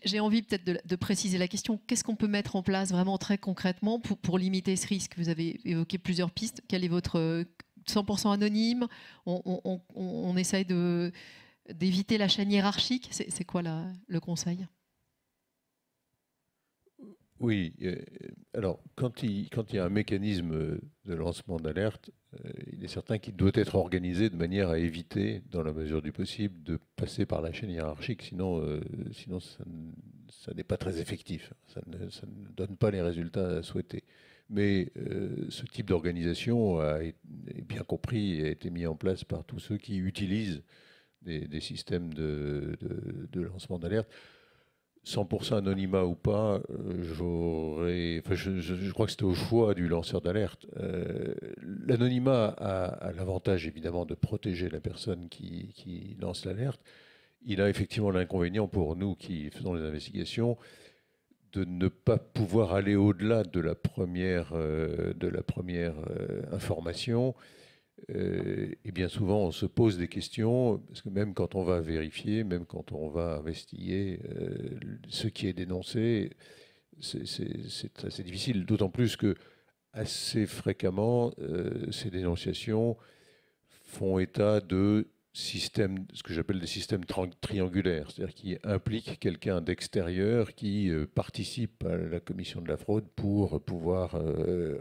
J'ai envie peut-être de préciser la question. Qu'est-ce qu'on peut mettre en place vraiment très concrètement pour limiter ce risque? Vous avez évoqué plusieurs pistes. Quel est votre 100% anonyme? On essaye d'éviter la chaîne hiérarchique. C'est quoi le conseil? Oui, alors quand il y a un mécanisme de lancement d'alerte, il est certain qu'il doit être organisé de manière à éviter, dans la mesure du possible, de passer par la chaîne hiérarchique, sinon ça n'est pas très effectif, ça ne donne pas les résultats souhaités. Mais ce type d'organisation est bien compris et a été mis en place par tous ceux qui utilisent des systèmes de lancement d'alerte. 100% anonymat ou pas, je crois que c'était au choix du lanceur d'alerte. L'anonymat a l'avantage évidemment de protéger la personne qui lance l'alerte. Il a effectivement l'inconvénient pour nous qui faisons les investigations de ne pas pouvoir aller au-delà de la première information. et bien souvent, on se pose des questions, parce que même quand on va vérifier, même quand on va investiguer ce qui est dénoncé, c'est assez difficile, d'autant plus que assez fréquemment, ces dénonciations font état de systèmes, ce que j'appelle des systèmes triangulaires, c'est-à-dire qui impliquent quelqu'un d'extérieur qui participe à la commission de la fraude pour pouvoir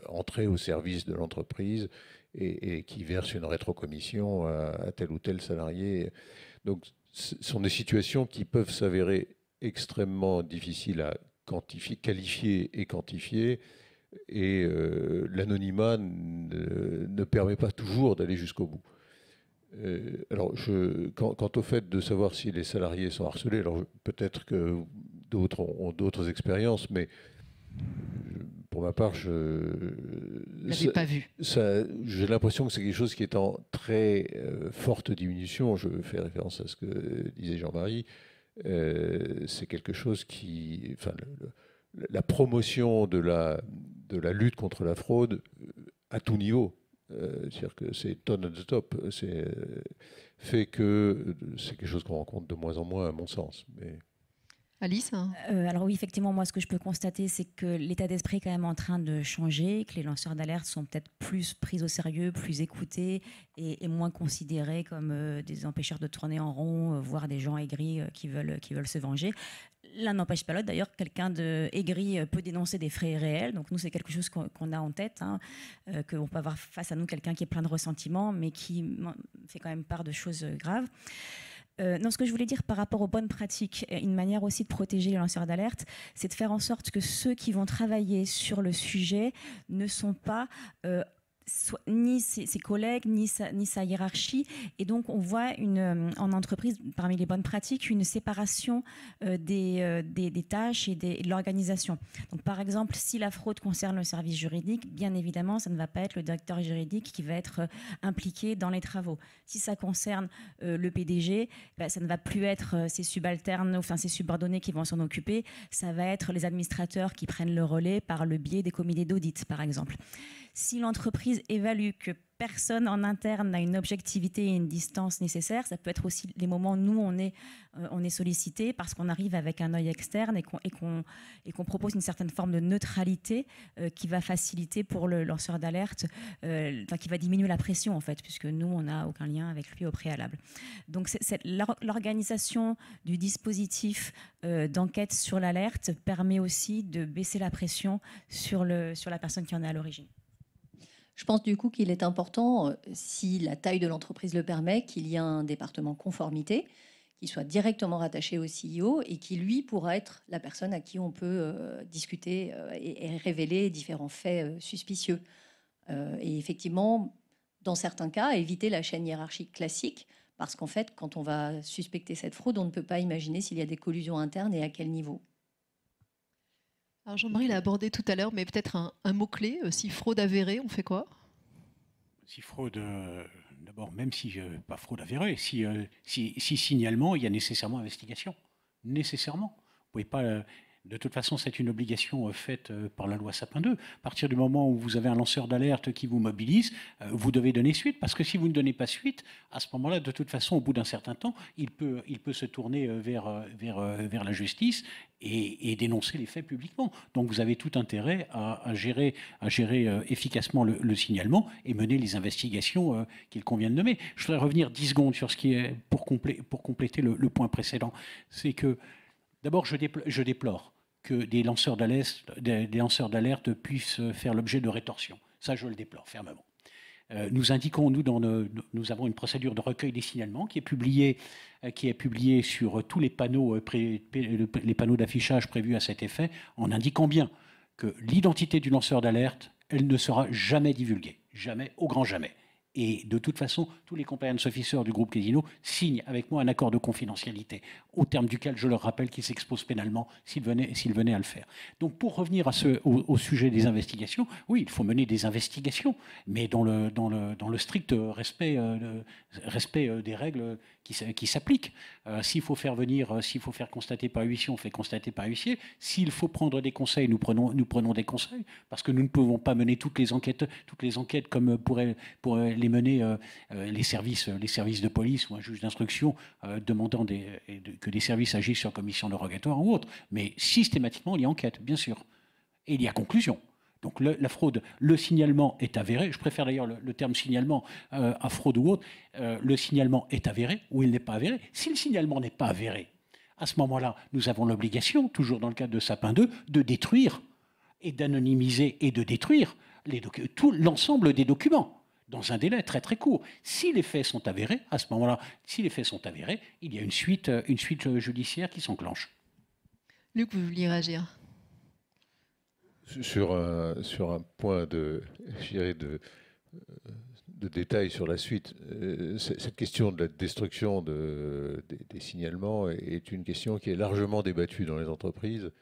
entrer au service de l'entreprise et qui verse une rétrocommission à tel ou tel salarié. Donc, ce sont des situations qui peuvent s'avérer extrêmement difficiles à qualifier et quantifier, et l'anonymat ne permet pas toujours d'aller jusqu'au bout. Alors, quant au fait de savoir si les salariés sont harcelés, alors peut-être que d'autres ont d'autres expériences, mais pour ma part, pas vu. J'ai l'impression que c'est quelque chose qui est en très forte diminution. Je fais référence à ce que disait Jean-Marie. C'est quelque chose qui, enfin, la promotion de la lutte contre la fraude à tout niveau. C'est-à-dire que c'est on at the top, fait que c'est quelque chose qu'on rencontre de moins en moins à mon sens. Mais... Alice, alors oui, effectivement, moi, ce que je peux constater, c'est que l'état d'esprit est quand même en train de changer, que les lanceurs d'alerte sont peut-être plus pris au sérieux, plus écoutés et moins considérés comme des empêcheurs de tourner en rond, voire des gens aigris qui veulent se venger. L'un n'empêche pas l'autre. D'ailleurs, quelqu'un d'aigri peut dénoncer des faits réels. Donc nous, c'est quelque chose qu'on a en tête, qu'on peut avoir face à nous quelqu'un qui est plein de ressentiment, mais qui fait quand même part de choses graves. Non, ce que je voulais dire par rapport aux bonnes pratiques, une manière aussi de protéger les lanceurs d'alerte, c'est de faire en sorte que ceux qui vont travailler sur le sujet ne sont pas ni ses collègues, ni sa hiérarchie. Et donc, on voit en entreprise, parmi les bonnes pratiques, une séparation des tâches et de l'organisation. Donc, par exemple, si la fraude concerne le service juridique, bien évidemment, ça ne va pas être le directeur juridique qui va être impliqué dans les travaux. Si ça concerne le PDG, ça ne va plus être ses subalternes, enfin ses subordonnés qui vont s'en occuper. Ça va être les administrateurs qui prennent le relais par le biais des comités d'audit, par exemple. Si l'entreprise évalue que personne en interne n'a une objectivité et une distance nécessaires, ça peut être aussi les moments où nous, on est sollicité parce qu'on arrive avec un œil externe et qu'on propose une certaine forme de neutralité qui va faciliter pour le lanceur d'alerte, qui va diminuer la pression, en fait, puisque nous, on n'a aucun lien avec lui au préalable. Donc, l'organisation du dispositif d'enquête sur l'alerte permet aussi de baisser la pression sur la personne qui en est à l'origine. Je pense du coup qu'il est important, si la taille de l'entreprise le permet, qu'il y ait un département conformité qui soit directement rattaché au CEO et qui, lui, pourra être la personne à qui on peut discuter et révéler différents faits suspicieux. Et effectivement, dans certains cas, éviter la chaîne hiérarchique classique, parce qu'en fait, quand on va suspecter cette fraude, on ne peut pas imaginer s'il y a des collusions internes et à quel niveau. Alors Jean-Marie l'a abordé tout à l'heure, mais peut-être un mot-clé. Si fraude avérée, on fait quoi? Si fraude, d'abord, même si pas fraude avérée, si signalement, il y a nécessairement investigation. Nécessairement. Vous pouvez pas... De toute façon, c'est une obligation faite par la loi Sapin 2. À partir du moment où vous avez un lanceur d'alerte qui vous mobilise, vous devez donner suite. Parce que si vous ne donnez pas suite, à ce moment-là, de toute façon, au bout d'un certain temps, il peut se tourner vers la justice et dénoncer les faits publiquement. Donc vous avez tout intérêt à gérer efficacement le signalement et mener les investigations qu'il convient de nommer. Je voudrais revenir 10 secondes sur ce qui est, pour compléter le point précédent. C'est que, d'abord, je déplore que des lanceurs d'alerte puissent faire l'objet de rétorsion. Ça, je le déplore fermement. Nous indiquons, nous avons une procédure de recueil des signalements qui est publiée sur tous les panneaux d'affichage prévus à cet effet, en indiquant bien que l'identité du lanceur d'alerte, elle ne sera jamais divulguée, jamais, au grand jamais. Et de toute façon, tous les compliance officers du groupe Casino signent avec moi un accord de confidentialité, au terme duquel je leur rappelle qu'ils s'exposent pénalement s'ils venaient à le faire. Donc pour revenir au sujet des investigations, oui, il faut mener des investigations, mais dans le strict respect des règles qui s'applique. S'il faut faire venir, s'il faut faire constater par huissier, on fait constater par huissier. S'il faut prendre des conseils, nous prenons des conseils, parce que nous ne pouvons pas mener toutes les enquêtes comme pourraient les mener les services de police ou un juge d'instruction demandant que des services agissent sur commission de rogatoire ou autre. Mais systématiquement, il y a enquête, bien sûr. Et il y a conclusion. Donc la fraude, le signalement est avéré. Je préfère d'ailleurs le terme signalement à fraude ou autre. Le signalement est avéré ou il n'est pas avéré. Si le signalement n'est pas avéré, à ce moment-là, nous avons l'obligation, toujours dans le cadre de Sapin 2, de détruire et d'anonymiser et de détruire tout l'ensemble des documents dans un délai très très court. Si les faits sont avérés, à ce moment-là, il y a une suite judiciaire qui s'enclenche. Luc, vous vouliez réagir ? Sur un point de détail sur la suite, cette question de la destruction des signalements est une question qui est largement débattue dans les entreprises,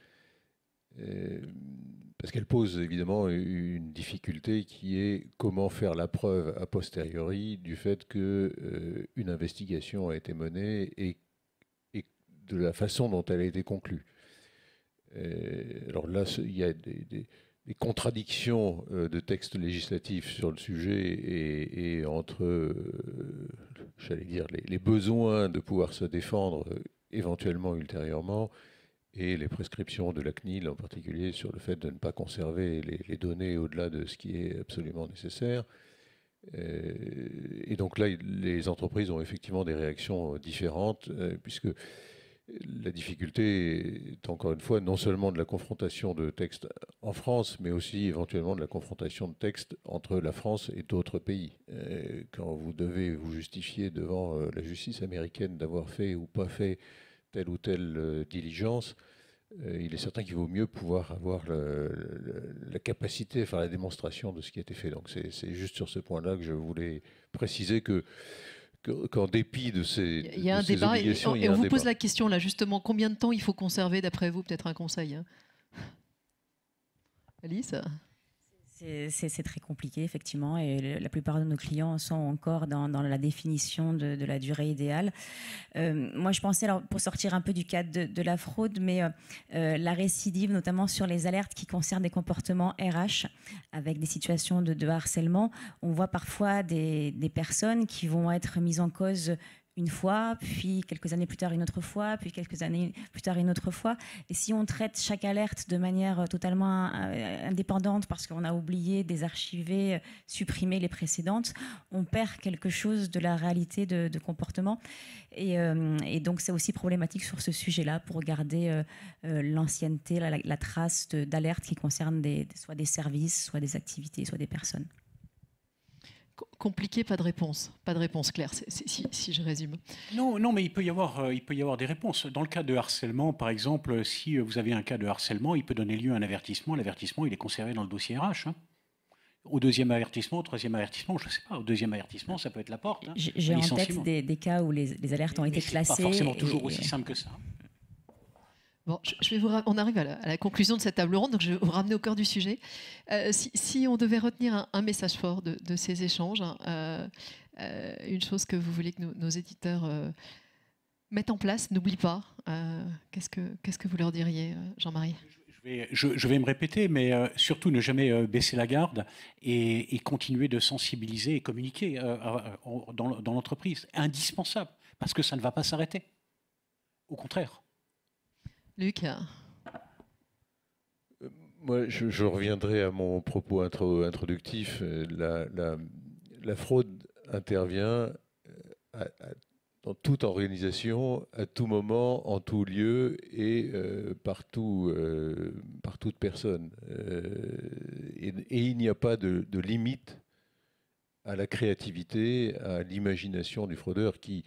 parce qu'elle pose évidemment une difficulté qui est comment faire la preuve a posteriori du fait qu'une investigation a été menée et de la façon dont elle a été conclue. Alors là, il y a des contradictions de textes législatifs sur le sujet et entre, j'allais dire, les besoins de pouvoir se défendre éventuellement ultérieurement et les prescriptions de la CNIL en particulier sur le fait de ne pas conserver les données au-delà de ce qui est absolument nécessaire. Et donc là, les entreprises ont effectivement des réactions différentes puisque la difficulté est encore une fois non seulement de la confrontation de textes en France, mais aussi éventuellement de la confrontation de textes entre la France et d'autres pays. Quand vous devez vous justifier devant la justice américaine d'avoir fait ou pas fait telle ou telle diligence, il est certain qu'il vaut mieux pouvoir avoir la capacité à faire la démonstration de ce qui a été fait. Donc c'est juste sur ce point-là que je voulais préciser qu'en dépit de ces il y a un débat obligations, et on vous pose la question là justement, combien de temps il faut conserver d'après vous, peut-être un conseil, hein. Alice ? C'est très compliqué, effectivement, et la plupart de nos clients sont encore dans la définition de la durée idéale. Moi, je pensais, alors, pour sortir un peu du cadre de la fraude, mais la récidive, notamment sur les alertes qui concernent des comportements RH, avec des situations de harcèlement, on voit parfois des personnes qui vont être mises en cause une fois, puis quelques années plus tard une autre fois, puis quelques années plus tard une autre fois. Et si on traite chaque alerte de manière totalement indépendante parce qu'on a oublié de désarchiver, supprimer les précédentes, on perd quelque chose de la réalité de comportement. Et donc c'est aussi problématique sur ce sujet-là pour garder l'ancienneté, la trace d'alertes qui concernent soit des services, soit des activités, soit des personnes. Compliqué, pas de réponse claire, si je résume. Non, mais il peut y avoir des réponses. Dans le cas de harcèlement, par exemple, si vous avez un cas de harcèlement, il peut donner lieu à un avertissement. L'avertissement, il est conservé dans le dossier RH. Hein. Au deuxième avertissement, au troisième avertissement, je ne sais pas. Au deuxième avertissement, ça peut être la porte. Hein, j'ai en tête des cas où les alertes ont été classées. C'est pas forcément toujours aussi simple que ça. Bon, on arrive à la conclusion de cette table ronde, donc je vais vous ramener au cœur du sujet. Si on devait retenir un message fort de ces échanges, une chose que vous voulez que nos éditeurs mettent en place, n'oublient pas, qu'est-ce que vous leur diriez, Jean-Marie ? Je vais me répéter, mais surtout ne jamais baisser la garde et continuer de sensibiliser et communiquer dans l'entreprise. Indispensable, parce que ça ne va pas s'arrêter. Au contraire. Luc ? Moi, je reviendrai à mon propos introductif. La fraude intervient dans toute organisation, à tout moment, en tout lieu et par toute personne. Et il n'y a pas de limite à la créativité, à l'imagination du fraudeur qui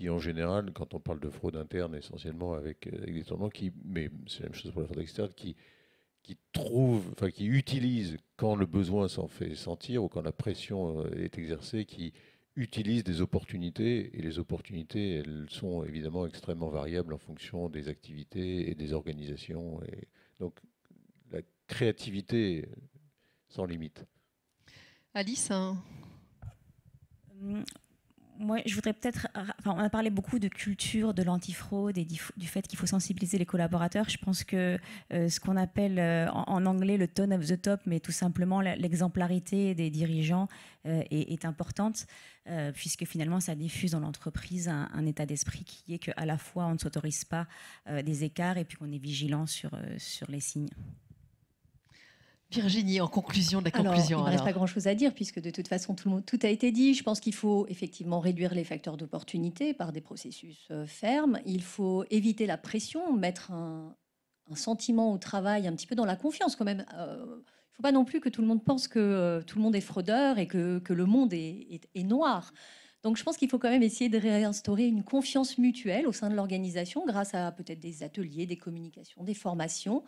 en général, quand on parle de fraude interne, essentiellement avec des tournants, mais c'est la même chose pour la fraude externe, qui utilise, quand le besoin s'en fait sentir ou quand la pression est exercée, qui utilise des opportunités. Et les opportunités, elles sont évidemment extrêmement variables en fonction des activités et des organisations. Et donc, la créativité sans limite. Alice ? Moi, je voudrais peut-être... on a parlé beaucoup de culture, de l'antifraude et du fait qu'il faut sensibiliser les collaborateurs. Je pense que ce qu'on appelle en anglais le tone of the top, mais tout simplement l'exemplarité des dirigeants est importante, puisque finalement, ça diffuse dans l'entreprise un état d'esprit qui est qu'à la fois, on ne s'autorise pas des écarts et puis qu'on est vigilant sur les signes. Virginie, en conclusion de la conclusion. Il ne reste pas grand-chose à dire, puisque de toute façon, tout a été dit. Je pense qu'il faut effectivement réduire les facteurs d'opportunité par des processus fermes. Il faut éviter la pression, mettre un sentiment au travail un petit peu dans la confiance quand même. Il ne faut pas non plus que tout le monde pense que tout le monde est fraudeur et que le monde est noir. Donc je pense qu'il faut quand même essayer de réinstaurer une confiance mutuelle au sein de l'organisation grâce à peut-être des ateliers, des communications, des formations.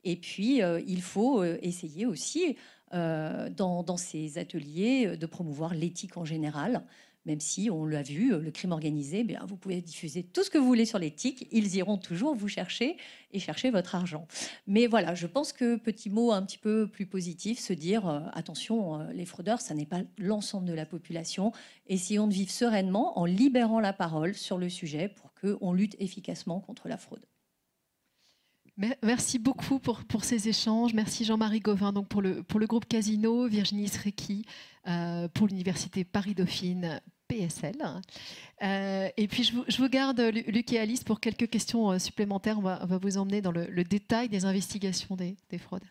Et puis, il faut essayer aussi, dans ces ateliers, de promouvoir l'éthique en général, même si, on l'a vu, le crime organisé, bien, vous pouvez diffuser tout ce que vous voulez sur l'éthique, ils iront toujours vous chercher et chercher votre argent. Mais voilà, je pense que, petit mot un petit peu plus positif, se dire, attention, les fraudeurs, ça n'est pas l'ensemble de la population. Essayons de vivre sereinement en libérant la parole sur le sujet pour qu'on lutte efficacement contre la fraude. Merci beaucoup pour ces échanges. Merci Jean-Marie Gauvin donc pour le groupe Casino, Virginie Srecki pour l'Université Paris-Dauphine PSL. Et puis je vous garde, Luc et Alice, pour quelques questions supplémentaires. On va vous emmener dans le détail des investigations des fraudes.